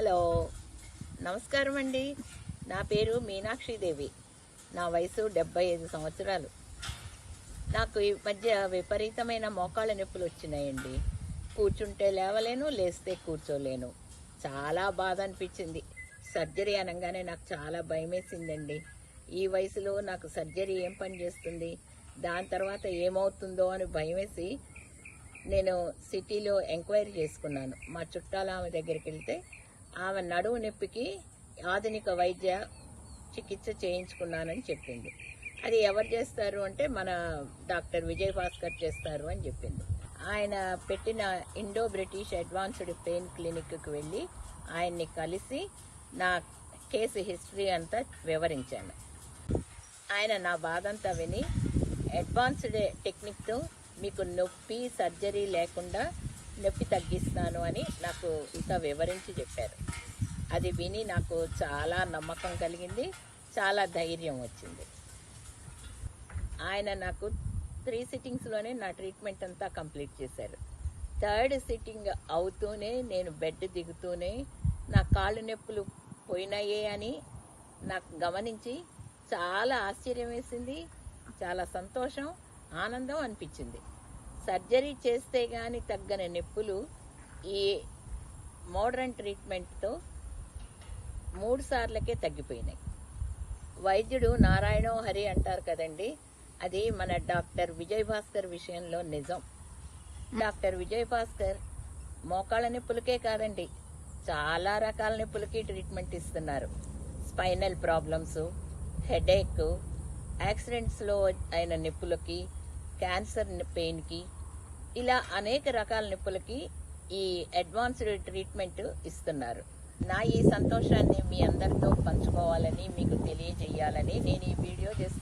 Hello, నమస్కారం అండి. నా పేరు మీనాక్షిదేవి. నా వయసు 75 సంవత్సరాలు. నాకు ఈ మధ్య విపరీతమైన మోకాళ్ళ నొప్పులు వచ్చినాయండి. కూర్చుంటే లేవలేను, లేస్తే కూర్చోలేను. చాలా బాధ అనిపించింది. సర్జరీ అనగానే నాకు చాలా భయమేసిందండి. ఈ వయసులో నాకు సర్జరీ ఏం పని చేస్తుంది, దాని తర్వాత ఏమవుతుందో అని భయమేసి నేను సిటీలో ఎంక్వైరీ చేసుకున్నాను. మా చుట్టాల ఆమె దగ్గరికి వెళ్తే ఆమె నడుము నొప్పికి ఆధునిక వైద్య చికిత్స చేయించుకున్నానని చెప్పింది. అది ఎవరు చేస్తారు అంటే మన డాక్టర్ విజయ్ భాస్కర్ చేస్తారు అని చెప్పింది. ఆయన పెట్టిన ఇండో బ్రిటిష్ అడ్వాన్స్డ్ పెయిన్ క్లినిక్కి వెళ్ళి ఆయన్ని కలిసి నా కేసు హిస్టరీ అంతా వివరించాను. ఆయన నా బాధ అంతా విని అడ్వాన్స్డ్ టెక్నిక్తో మీకు నొప్పి సర్జరీ లేకుండా నొప్పి తగ్గిస్తాను అని నాకు ఇంకా వివరించి చెప్పారు. అది విని నాకు చాలా నమ్మకం కలిగింది, చాలా ధైర్యం వచ్చింది. ఆయన నాకు 3 సిట్టింగ్స్లోనే నా ట్రీట్మెంట్ అంతా కంప్లీట్ చేశారు. 3rd సిట్టింగ్ అవుతూనే నేను బెడ్ దిగుతూనే నా కాళ్ళు నొప్పులు పోయినాయే అని నాకు గమనించి చాలా ఆశ్చర్యం వేసింది, చాలా సంతోషం, ఆనందం అనిపించింది. సర్జరీ చేస్తే కానీ తగ్గని నొప్పులు ఈ మోడర్న్ ట్రీట్మెంట్తో 3 సార్లకే తగ్గిపోయినాయి. వైద్యుడు నారాయణో హరి అంటారు కదండి, అది మన డాక్టర్ విజయ్ భాస్కర్ విషయంలో నిజం. డాక్టర్ విజయ్ భాస్కర్ మోకాళ్ళ నొప్పులకే కాదండి, చాలా రకాల నొప్పులకి ట్రీట్మెంట్ ఇస్తున్నారు. స్పైనల్ ప్రాబ్లమ్స్, హెడేక్, యాక్సిడెంట్స్లో అయిన నొప్పులకి, క్యాన్సర్ పెయిన్కి, ఇలా అనేక రకాల నొప్పులకి ఈ అడ్వాన్స్డ్ ట్రీట్మెంట్ ఇస్తున్నారు. నా ఈ సంతోషాన్ని మీ అందరితో పంచుకోవాలని, మీకు తెలియజేయాలని నేను ఈ వీడియో చేస్తున్నాను.